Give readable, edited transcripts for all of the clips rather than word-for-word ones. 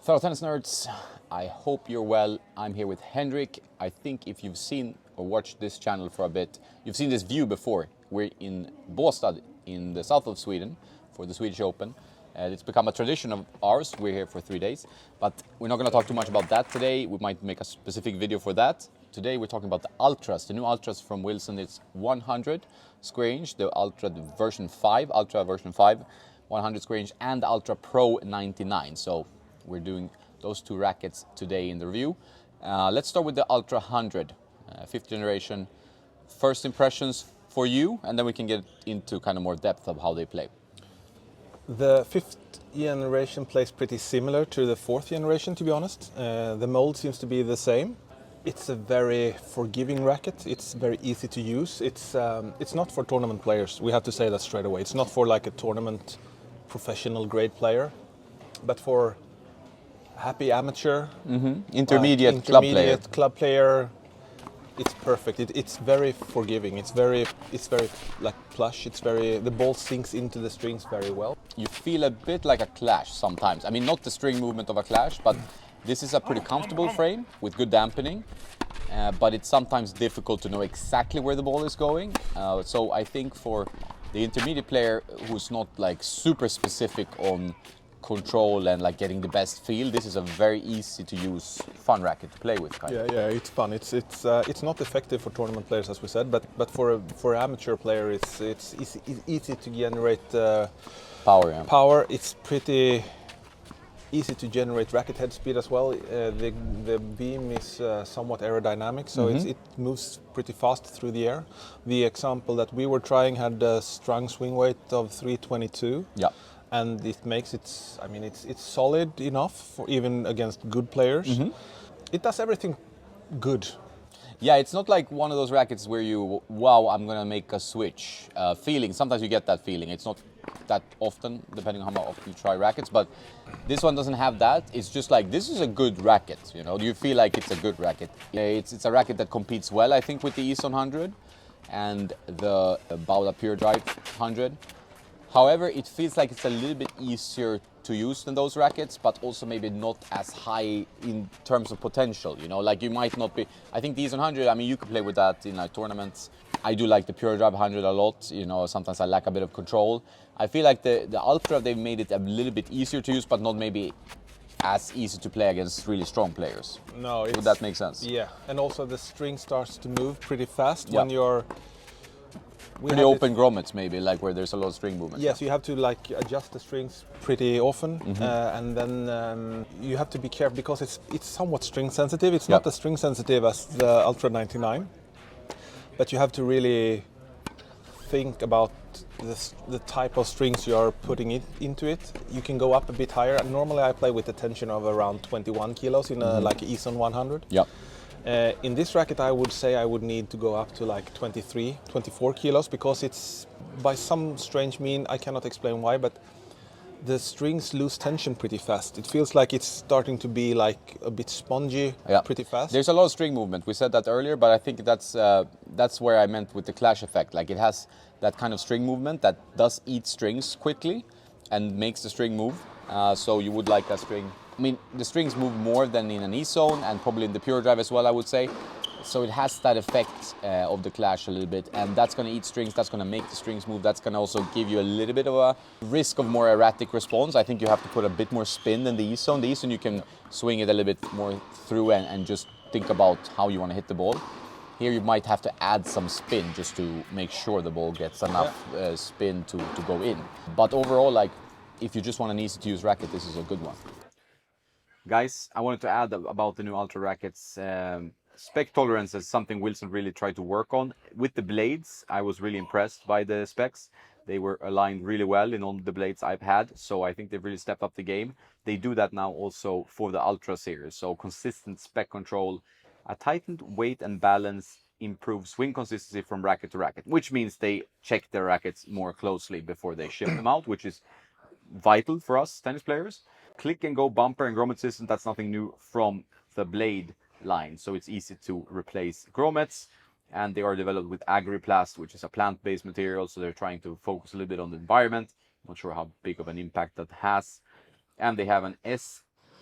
Fellow tennis nerds, I hope you're well. I'm here with Henrik. I think if you've seen or watched this channel for a bit, you've seen this view before. We're in Båstad in the south of Sweden for the Swedish Open. It's become a tradition of ours. We're here for 3 days, but we're not going to talk too much about that today. We might make a specific video for that. Today we're talking about the Ultras, the new Ultras from Wilson. It's 100 square inch, the Ultra version 5, 100 square inch, and the Ultra Pro 99. So we're doing those two rackets today in the review. Let's start with the Ultra 100, 5th generation. First impressions for you, and then we can get into kind of more depth of how they play. The 5th generation plays pretty similar to the 4th generation, to be honest. The mold seems to be the same. It's a very forgiving racket. It's very easy to use. It's not for tournament players. We have to say that straight away. It's not for like a tournament professional grade player, but for happy amateur, Intermediate club player. It's perfect. It's very forgiving. It's very like plush. The ball sinks into the strings very well. You feel a bit like a Clash sometimes. I mean, not the string movement of a Clash, but this is a pretty comfortable frame with good dampening. But it's sometimes difficult to know exactly where the ball is going. So I think for the intermediate player who's not like super specific on control and like getting the best feel, this is a very easy to use, fun racket to play with. Yeah, it's fun. It's not effective for tournament players, as we said, but for amateur player, it's easy to generate power. Yeah. Power. It's pretty easy to generate racket head speed as well. The beam is somewhat aerodynamic, so it moves pretty fast through the air. The example that we were trying had a strung swing weight of 322. Yeah. And it makes it's solid enough for even against good players. It does everything good. Yeah, it's not like one of those rackets where you, wow, I'm gonna make a switch feeling. Sometimes you get that feeling. It's not that often, depending on how often you try rackets, but this one doesn't have that. It's just like, this is a good racket, you know? Do you feel like it's a good racket? It's a racket that competes well, I think, with the Eson 100 and the Bauda Pure Drive 100. However, it feels like it's a little bit easier to use than those rackets, but also maybe not as high in terms of potential, you know? Like you might not be, I think the Eson 100, I mean, you could play with that in like tournaments. I do like the Pure Drive 100 a lot, you know, sometimes I lack a bit of control. I feel like the Ultra, they've made it a little bit easier to use, but not maybe as easy to play against really strong players. No, would that make sense? Yeah, and also the string starts to move pretty fast when you're... Pretty open grommets maybe, like where there's a lot of string movement. Yes, you have to like adjust the strings pretty often, and then you have to be careful because it's somewhat string sensitive. It's not as string sensitive as the Ultra 99, but you have to really think about the type of strings you are putting into it. You can go up a bit higher. Normally I play with a tension of around 21 kilos in a like Eson 100. Yeah. In this racket, I would say I would need to go up to like 23, 24 kilos because it's, by some strange mean, I cannot explain why, but the strings lose tension pretty fast. It feels like it's starting to be like a bit spongy pretty fast. There's a lot of string movement. We said that earlier, but I think that's where I meant with the Clash effect. Like it has that kind of string movement that does eat strings quickly and makes the string move. So you would like a string. I mean, the strings move more than in an E-zone and probably in the Pure Drive as well, I would say. So it has that effect of the Clash a little bit, and that's going to eat strings, that's going to make the strings move, that's going to also give you a little bit of a risk of more erratic response. I think you have to put a bit more spin than the E-zone. The E-zone you can swing it a little bit more through and just think about how you want to hit the ball. Here you might have to add some spin just to make sure the ball gets enough spin to go in. But overall, like, if you just want an easy to use racket, this is a good one. Guys, I wanted to add about the new Ultra rackets. Spec tolerance is something Wilson really tried to work on. With the blades, I was really impressed by the specs. They were aligned really well in all the blades I've had, so I think they've really stepped up the game. They do that now also for the Ultra series, so consistent spec control, a tightened weight and balance, improves swing consistency from racket to racket, which means they check their rackets more closely before they ship them out, which is vital for us tennis players. Click and go bumper and grommet system, that's nothing new from the blade line, so it's easy to replace grommets, and they are developed with Agriplast, which is a plant-based material, so they're trying to focus a little bit on the environment. Not sure how big of an impact that has. And they have an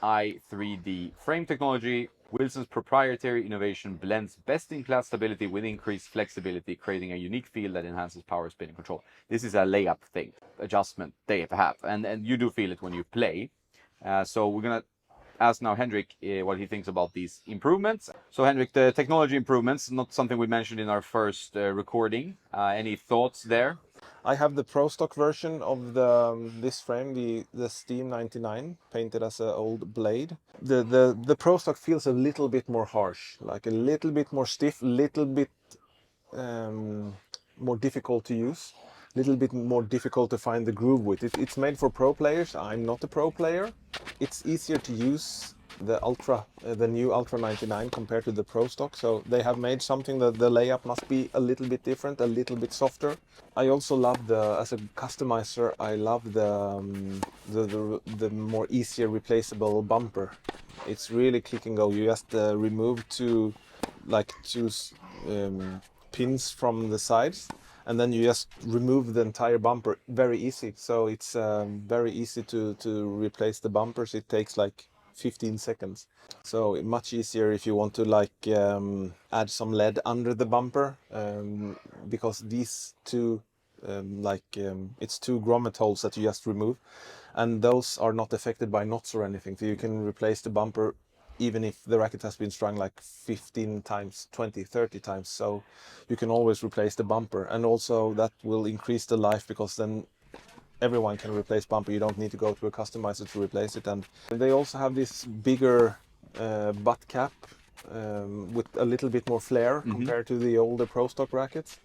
i3D frame technology. Wilson's proprietary innovation blends best-in-class stability with increased flexibility, creating a unique feel that enhances power, spin, and control. This is a layup thing, adjustment they have, and you do feel it when you play. So we're gonna ask now Henrik what he thinks about these improvements. So Henrik, the technology improvements, not something we mentioned in our first recording. Any thoughts there? I have the Pro Stock version of this frame, the Steam 99, painted as an old blade. The Pro Stock feels a little bit more harsh, like a little bit more stiff, little bit more difficult to use, little bit more difficult to find the groove with. It's made for pro players. I'm not a pro player. It's easier to use the new Ultra 99 compared to the Pro Stock, so they have made something that the layup must be a little bit different, a little bit softer. I also love as a customizer, I love the more easier replaceable bumper. It's really click and go. You just remove two pins from the sides, and then you just remove the entire bumper. Very easy. So it's very easy to replace the bumpers. It takes like 15 seconds. So much easier if you want to add some lead under the bumper, because these two it's two grommet holes that you just remove, and those are not affected by knots or anything. So you can replace the bumper even if the racket has been strung like 15 times, 20, 30 times. So you can always replace the bumper, and also that will increase the life, because then everyone can replace bumper. You don't need to go to a customizer to replace it. And they also have this bigger butt cap with a little bit more flair compared to the older Pro Stock rackets.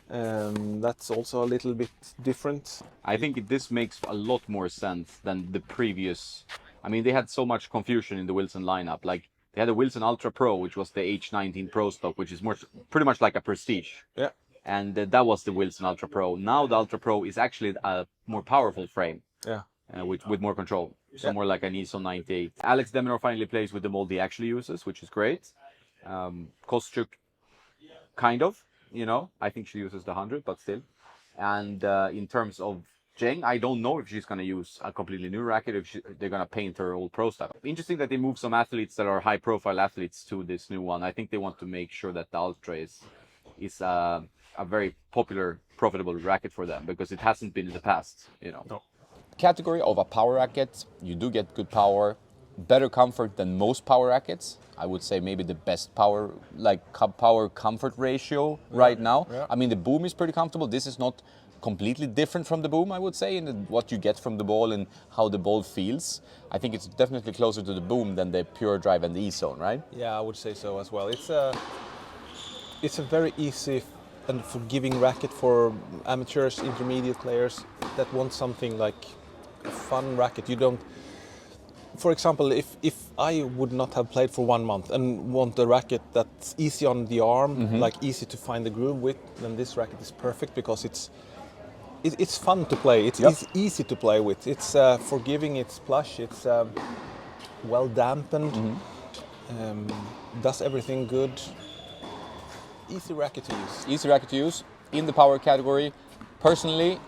That's also a little bit different. I think this makes a lot more sense than the previous. I mean, they had so much confusion in the Wilson lineup. Like, they had a Wilson Ultra Pro, which was the H19 Pro Stock, which is pretty much like a Prestige. Yeah. And that was the Wilson Ultra Pro. Now the Ultra Pro is actually a more powerful frame. Yeah. With more control. So more like an ISO 98. Alex Deminor finally plays with the mold he actually uses, which is great. Kostyuk, kind of. I think she uses the 100, but still. And in terms of Jeng, I don't know if she's going to use a completely new racket, if they're going to paint her old Pro Stock. Interesting that they move some athletes that are high-profile athletes to this new one. I think they want to make sure that the Ultra is a very popular, profitable racket for them, because it hasn't been in the past. No. Category of a power racket, you do get good power, better comfort than most power rackets. I would say maybe the best power comfort ratio right now. Yeah. I mean, the boom is pretty comfortable. This is not completely different from the boom, I would say, in what you get from the ball and how the ball feels. I think it's definitely closer to the boom than the Pure Drive and the E-Zone, right? Yeah, I would say so as well. It's a very easy and forgiving racket for amateurs, intermediate players that want something like a fun racket. You don't. For example, if I would not have played for 1 month and want a racket that's easy on the arm, like easy to find the groove with, then this racket is perfect, because it's fun to play. It's easy to play with. It's forgiving. It's plush. It's well dampened. Does everything good. Easy racket to use. Easy racket to use. In the power category, personally,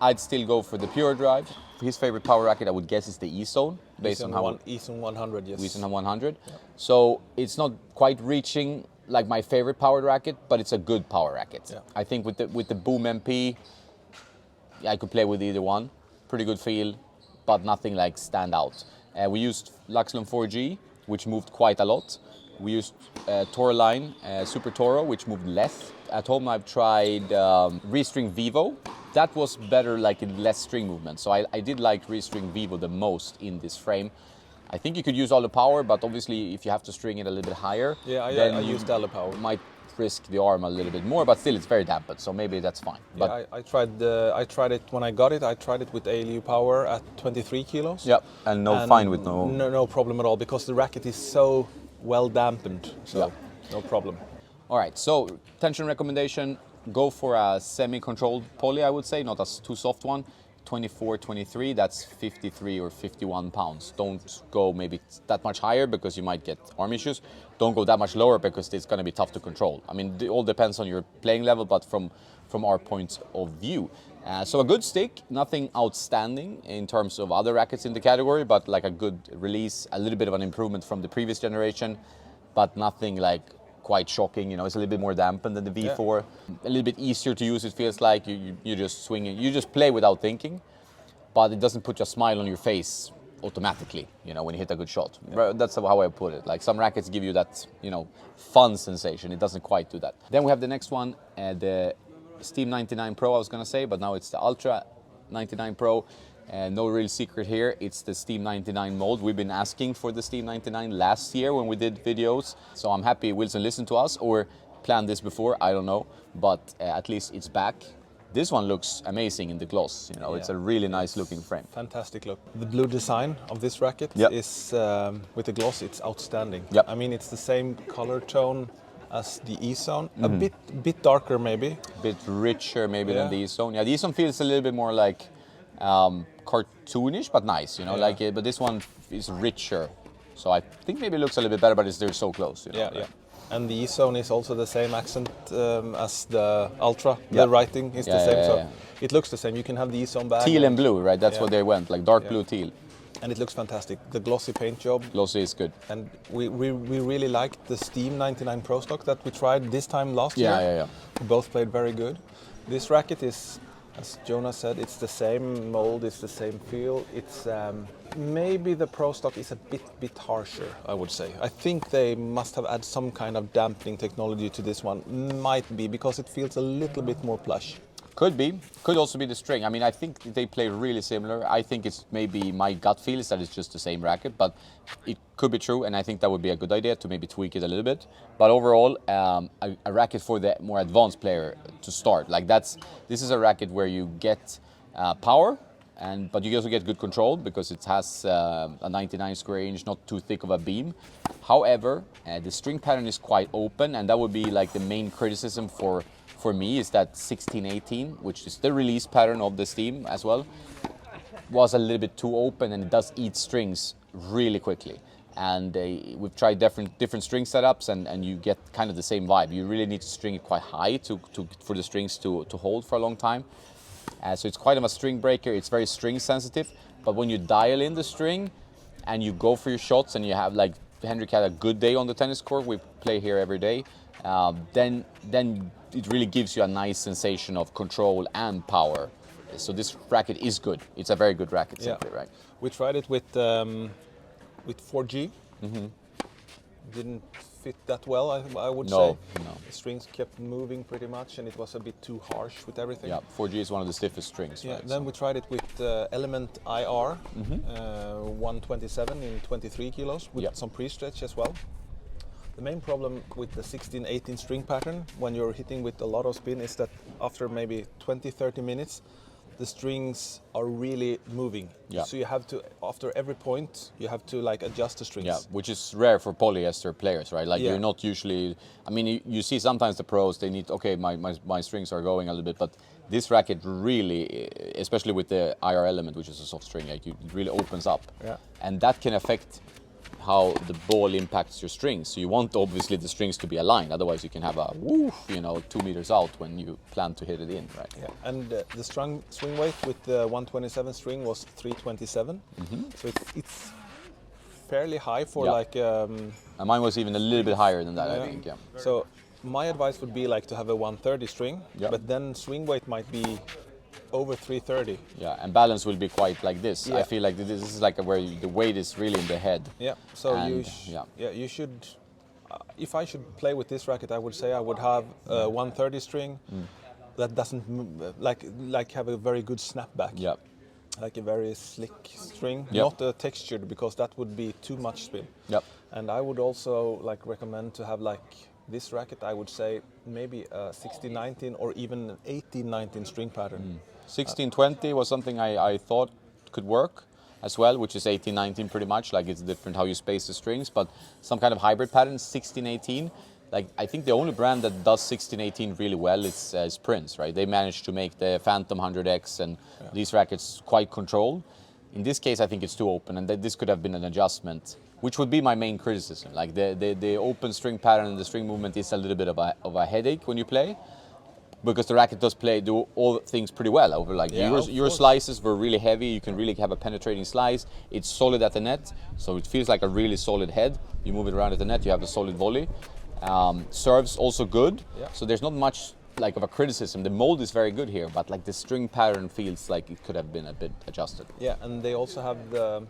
I'd still go for the Pure Drive. His favorite power racket, I would guess, is the E-Zone, based on how E-Zone 100, yes. E-Zone 100. Yeah. So it's not quite reaching like my favorite powered racket, but it's a good power racket. Yeah. I think with the Boom MP, I could play with either one. Pretty good feel, but nothing like stand out. We used Luxlon 4G, which moved quite a lot. We used Tourline Super Toro, which moved less. At home, I've tried Restring Vivo. That was better, like in less string movement. So I did like Restring Vivo the most in this frame. I think you could use all the power, but obviously if you have to string it a little bit higher, then I used all the power. Might risk the arm a little bit more, but still it's very dampened, so maybe that's fine. Yeah, but I tried it when I got it. I tried it with ALU power at 23 kilos. Yeah, and fine with no problem at all, because the racket is so well dampened. So no problem. All right, so tension recommendation, go for a semi-controlled poly, I would say, not a too soft one. 24, 23, that's 53 or 51 pounds. Don't go maybe that much higher, because you might get arm issues. Don't go that much lower, because it's going to be tough to control. I mean, it all depends on your playing level, but from from our point of view. So a good stick, nothing outstanding in terms of other rackets in the category, but like a good release, a little bit of an improvement from the previous generation, but nothing like quite shocking. You know, it's a little bit more dampened than the V4. A little bit easier to use. It feels like you just swing it, you just play without thinking, but it doesn't put a smile on your face automatically, you know, when you hit a good shot. That's how I put it. Like some rackets give you that, you know, fun sensation. It doesn't quite do that. Then we have the next one, the Steam 99 Pro, I was gonna say, but now it's the Ultra 99 Pro. No real secret here, it's the Steam 99 mold. We've been asking for the Steam 99 last year when we did videos, so I'm happy Wilson listened to us or planned this before, I don't know, but at least it's back. This one looks amazing in the gloss, you know, it's a really nice looking frame. Fantastic look. The blue design of this racket is, with the gloss, it's outstanding. I mean, it's the same color tone as the E-Zone, a bit darker maybe. A bit richer maybe than the E-Zone. Yeah, the E-Zone feels a little bit more like cartoonish, but nice, you know, like it, but this one is richer. So I think maybe it looks a little bit better, but they're so close, you know. And the E-Zone is also the same accent as the Ultra. The writing is the same, so it looks the same. You can have the E-Zone bag. Teal and blue, right? That's what they went, like dark blue, teal. And it looks fantastic. The glossy paint job. Glossy is good. And we really liked the Steam 99 Pro Stock that we tried this time last year. We both played very good. This racket is, as Jonas said, it's the same mold, it's the same feel. It's maybe the Pro Stock is a bit harsher, I would say. I think they must have added some kind of dampening technology to this one. Might be because it feels a little bit more plush. Could be. Could also be the string. I mean, I think they play really similar. I think it's maybe my gut feel is that it's just the same racket, but it could be true, and I think that would be a good idea to maybe tweak it a little bit. But overall, a racket for the more advanced player to start. Like this is a racket where you get power, but you also get good control because it has a 99 square inch, not too thick of a beam. However, the string pattern is quite open, and that would be like the main criticism for me is that 1618, which is the release pattern of the Steam as well, was a little bit too open, and it does eat strings really quickly. And we've tried different string setups, and you get kind of the same vibe. You really need to string it quite high for the strings to hold for a long time. So it's quite of a string breaker. It's very string sensitive, but when you dial in the string and you go for your shots, and you have, like Henrik had a good day on the tennis court, we play here every day, then it really gives you a nice sensation of control and power. So this racket is good. It's a very good racket, simply, right? We tried it with 4G. Didn't fit that well, I would say. No. The strings kept moving pretty much, and it was a bit too harsh with everything. Yeah, 4G is one of the stiffest strings. Yeah. Right? Then we tried it with Element IR, 127 in 23 kilos with some pre-stretch as well. The main problem with the 16-18 string pattern when you're hitting with a lot of spin is that after maybe 20-30 minutes, the strings are really moving. So you have to, after every point, you have to like adjust the strings. Yeah, which is rare for polyester players, right? Like you're not usually, I mean, you see sometimes the pros, they need, okay, my strings are going a little bit, but this racket really, especially with the IR Element, which is a soft string, like it really opens up. And that can affect how the ball impacts your strings. So you want obviously the strings to be aligned, otherwise you can have a woof, you know, 2 meters out when you plan to hit it in, right? Yeah. And the swing weight with the 127 string was 327. So it's fairly high for like... and mine was even a little bit higher than that, I think, So my advice would be like to have a 130 string, but then swing weight might be over 330. Yeah, and balance will be quite like this. I feel like this is like where the weight is really in the head. Yeah, so you should, if I should play with this racket, I would say I would have a 130 string that doesn't like have a very good snapback. Yeah. Like a very slick string, not textured, because that would be too much spin. Yep. And I would also like recommend to have like this racket, I would say maybe a 16-19 or even an 18-19 string pattern. 16-20 was something I thought could work as well, which is 18-19 pretty much, like it's different how you space the strings, but some kind of hybrid pattern, 16-18. Like I think the only brand that does 16-18 really well is Prince, right? They managed to make the Phantom 100X and these rackets quite controlled. In this case, I think it's too open, and this could have been an adjustment, which would be my main criticism. Like the open string pattern and the string movement is a little bit of a headache when you play. because the racket does do all things pretty well over like Yeah, your slices were really heavy. You can really have a penetrating slice. It's solid at the net, so it feels like a really solid head. You move it around at the net, you have a solid volley. Serves also good, Yeah. so there's not much like of a criticism. The mold is very good here, but like the string pattern feels like it could have been a bit adjusted. Yeah, and they also have the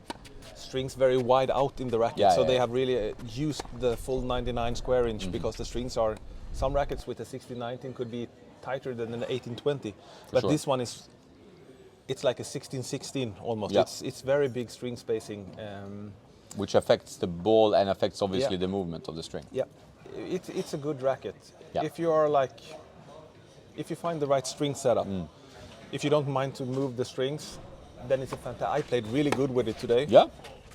strings very wide out in the racket, Yeah, so yeah, they yeah. have really used the full 99 square inch because the strings are, some rackets with a 1619 could be tighter than an 1820, but sure. this one it's like a 1616 almost. Yeah. It's very big string spacing. Which affects the ball and affects obviously Yeah. the movement of the string. Yeah, it's a good racket. Yeah. If you find the right string setup, if you don't mind to move the strings, then it's a fantastic. I played really good with it today. Yeah,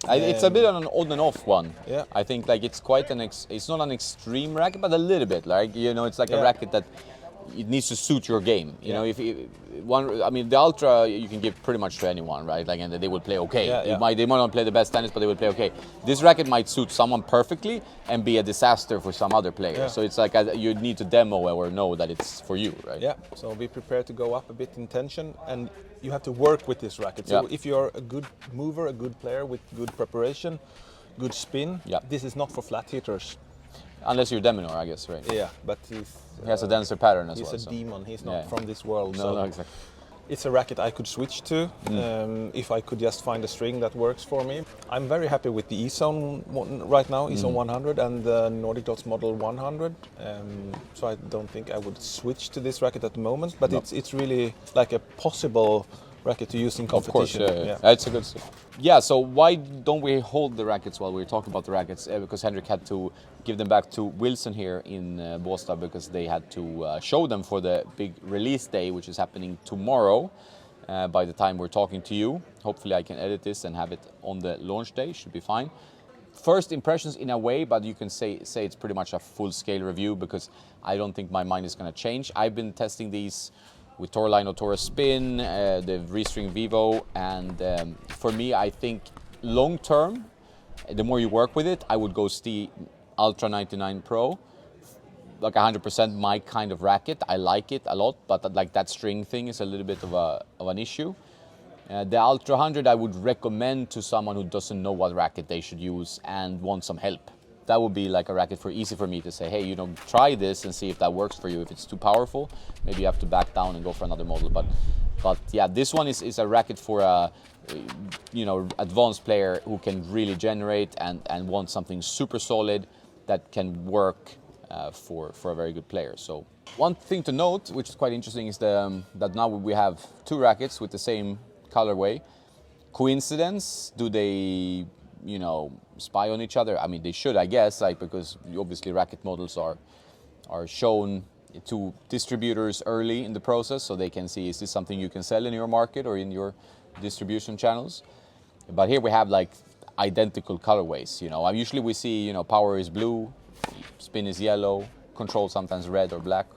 it's a bit on an on and off one. Yeah. I think like it's quite it's not an extreme racket, but a little bit. Like it's like a Yeah. racket that it needs to suit your game. You Yeah. know, if I mean, the Ultra you can give pretty much to anyone, right? Like, and they will play okay. Yeah, yeah. They might not play the best tennis, but they will play okay. This racket might suit someone perfectly and be a disaster for some other player. Yeah. So it's like you need to demo or know that it's for you, right? Yeah, so be prepared to go up a bit in tension, and you have to work with this racket. So Yeah. if you're a good mover, a good player with good preparation, good spin, Yeah. this is not for flat hitters. Unless you're Deminor, I guess, right? Yeah, but he has a denser pattern as he's well. a so. demon. He's not Yeah. from this world. No, so no, exactly. it's a racket I could switch to if I could just find a string that works for me. I'm very happy with the E-Zone right now, E-Zone 100 and the Nordic Dots Model 100. So I don't think I would switch to this racket at the moment, but No. it's really like a possible racket to use in Of course, competition. yeah. That's a good stuff. Yeah, so why don't we hold the rackets while we're talking about the rackets? Because Henrik had to give them back to Wilson here in Båstad because they had to show them for the big release day, which is happening tomorrow by the time we're talking to you. Hopefully I can edit this and have it on the launch day, should be fine. First impressions in a way, but you can say it's pretty much a full-scale review because I don't think my mind is going to change. I've been testing these with Torline Tora Spin, the Restring Vivo, and for me, I think long term, the more you work with it, I would go Ultra 99 Pro, like 100% my kind of racket. I like it a lot, but like that string thing is a little bit of an issue. The Ultra 100 I would recommend to someone who doesn't know what racket they should use and want some help. That would be like a racket easy for me to say, hey, try this and see if that works for you. If it's too powerful, maybe you have to back down and go for another model. But yeah, this one is a racket for a advanced player who can really generate and want something super solid that can work for a very good player. So one thing to note, which is quite interesting, is that now we have two rackets with the same colorway. Coincidence? Do they spy on each other? I mean, they should, I guess, because obviously racket models are shown to distributors early in the process, so they can see, is this something you can sell in your market or in your distribution channels? But here we have like identical colorways. Usually we see, power is blue, spin is yellow, control sometimes red or black.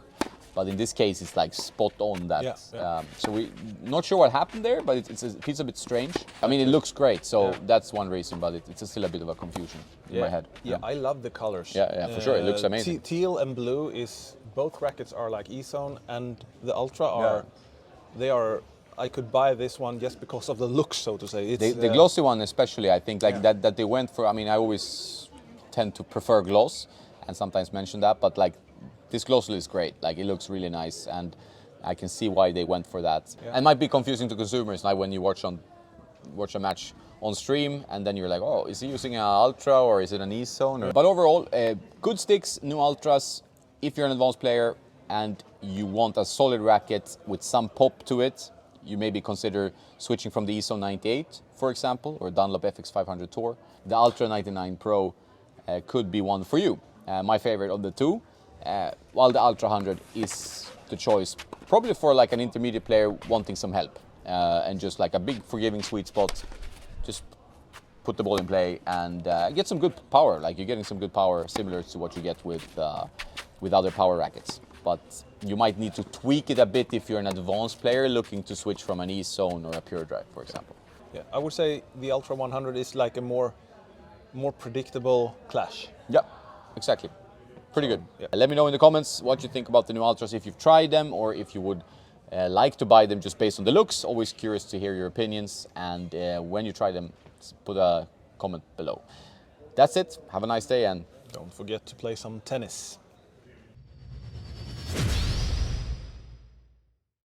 But in this case, it's like spot on that. Yeah. So we not sure what happened there, but it's a bit strange. I mean, it looks great, so that's one reason, but it's still a bit of a confusion in my head. Yeah, I love the colors. Yeah, for sure. It looks amazing. Teal and blue both rackets are like E-Zone, and the Ultra are, I could buy this one just because of the looks, so to say. It's, The glossy one especially, I think, that they went for. I mean, I always tend to prefer gloss, and sometimes mention that, but like this glossy is great. Like it looks really nice, and I can see why they went for that. Yeah. And it might be confusing to consumers, like when you watch a match on stream, and then you're like, oh, is he using an Ultra or is it an E-Zone? But overall, good sticks, new Ultras. If you're an advanced player and you want a solid racket with some pop to it, you maybe consider switching from the E-Zone 98, for example, or Dunlop FX 500 Tour. The Ultra 99 Pro could be one for you. My favorite of the two, while the Ultra 100 is the choice, probably for like an intermediate player wanting some help and just like a big forgiving sweet spot. Just put the ball in play and get some good power. Like you're getting some good power similar to what you get with other power rackets. But you might need to tweak it a bit if you're an advanced player looking to switch from an E-Zone or a Pure Drive, for example. Yeah, I would say the Ultra 100 is like a more predictable clash. Yeah, exactly. Pretty good. Yeah. Let me know in the comments what you think about the new Ultras, if you've tried them or if you would like to buy them just based on the looks. Always curious to hear your opinions, and when you try them, put a comment below. That's it. Have a nice day, and Don't forget to play some tennis.